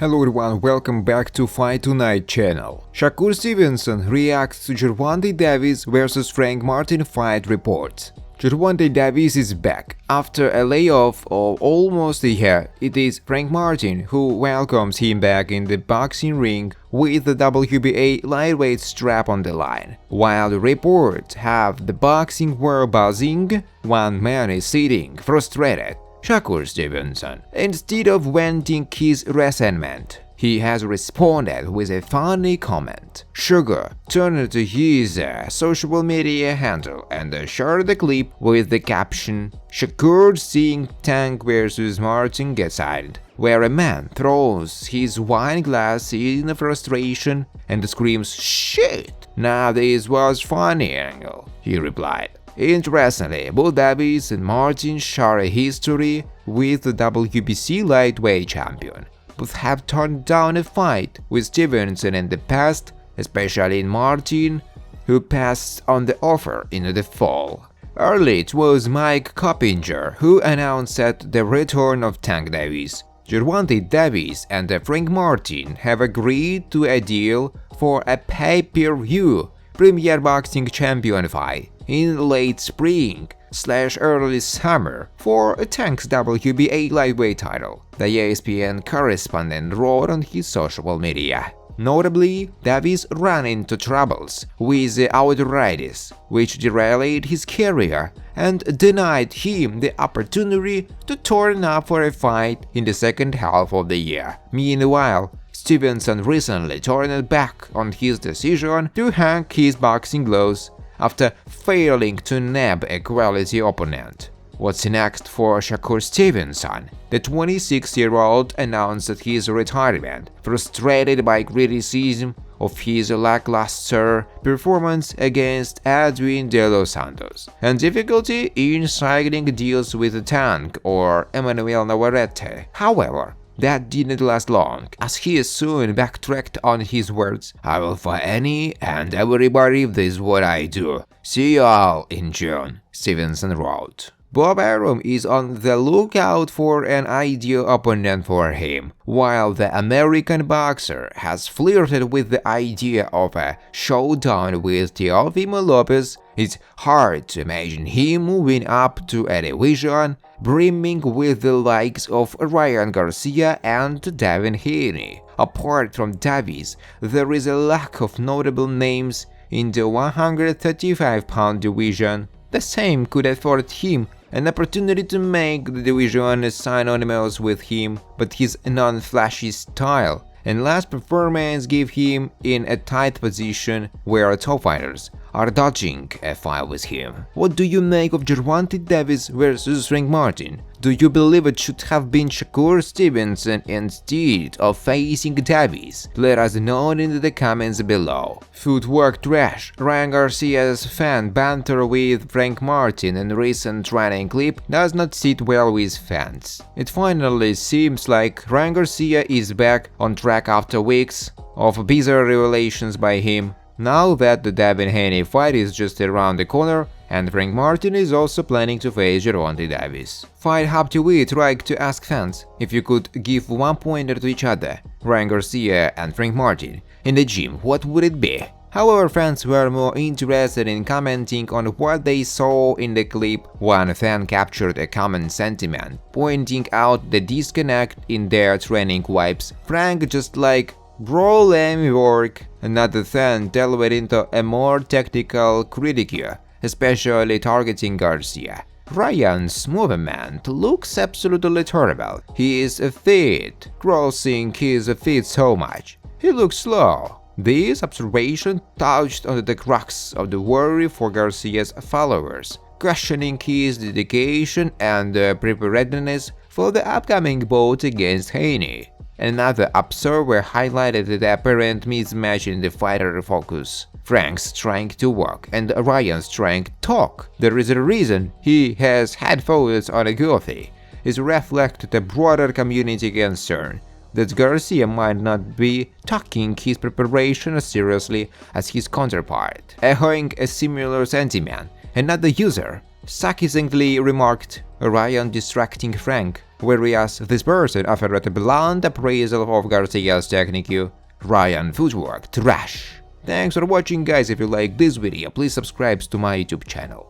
Hello everyone, welcome back to Fight Tonight channel. Shakur Stevenson reacts to Gervonta Davis vs Frank Martin fight reports. Gervonta Davis is back. After a layoff of almost a year, it is Frank Martin who welcomes him back in the boxing ring with the WBA lightweight strap on the line. While the reports have the boxing world buzzing, one man is sitting frustrated. Shakur Stevenson. Instead of venting his resentment, he has responded with a funny comment. Sugar turned to his social media handle and shared the clip with the caption, "Shakur seeing Tank vs Martin get silent," where a man throws his wine glass in frustration and screams, "Shit! Now this was funny angle," he replied. Interestingly, both Davis and Martin share a history with the WBC lightweight champion. Both have turned down a fight with Stevenson in the past, especially in Martin, who passed on the offer in the fall. Early it was Mike Coppinger who announced the return of Tank Davis. Gervonta Davis and Frank Martin have agreed to a deal for a pay-per-view Premier Boxing Champion fight in late spring/early summer for Tank's WBA lightweight title, the ESPN correspondent wrote on his social media. Notably, Davis ran into troubles with arthritis, which derailed his career and denied him the opportunity to turn up for a fight in the second half of the year. Meanwhile, Stevenson recently turned back on his decision to hang his boxing gloves after failing to nab a quality opponent. What's next for Shakur Stevenson? The 26-year-old announced his retirement, frustrated by criticism of his lackluster performance against Edwin De Los Santos and difficulty in signing deals with Tank or Emmanuel Navarrete. However, that didn't last long, as he soon backtracked on his words. "I will fight any and everybody if this is what I do. See you all in June," Stevenson wrote. Bob Arum is on the lookout for an ideal opponent for him. While the American boxer has flirted with the idea of a showdown with Teofimo Lopez, it's hard to imagine him moving up to a division brimming with the likes of Ryan Garcia and Devin Haney. Apart from Davis, there is a lack of notable names in the 135-pound division. The same could afford him an opportunity to make the division synonymous with him, but his non-flashy style and last performance give him in a tight position where top fighters are dodging a fight with him. What do you make of Gervonta Davis vs Frank Martin? Do you believe it should have been Shakur Stevenson instead of facing Davis? Let us know in the comments below. Footwork trash. Ryan Garcia's fan banter with Frank Martin in recent training clip does not sit well with fans. It finally seems like Ryan Garcia is back on track after weeks of bizarre revelations by him. Now that the Devin Haney fight is just around the corner, and Frank Martin is also planning to face Gervonta Davis. Fight Hub TV tried to ask fans if you could give one pointer to each other, Ryan Garcia and Frank Martin, in the gym, what would it be? However, fans were more interested in commenting on what they saw in the clip. One fan captured a common sentiment, pointing out the disconnect in their training vibes. Frank just like, "Bro, let me work." Another fan delved into a more technical critique, especially targeting Garcia. "Ryan's movement looks absolutely terrible. He is fit, crossing his feet so much. He looks slow." This observation touched on the crux of the worry for Garcia's followers, questioning his dedication and preparedness for the upcoming bout against Haney. Another observer highlighted the apparent mismatch in the fighter focus. Frank's trying to work and Ryan's trying to talk. There is a reason he has had photos on a goatee. It reflects the broader community concern that Garcia might not be taking his preparation as seriously as his counterpart. Echoing a similar sentiment, another user sarcastically remarked Ryan distracting Frank, whereas this person offered a blunt appraisal of Garcia's technique. Ryan footwork trash. Thanks for watching guys. If you like this video, please subscribe to my YouTube channel.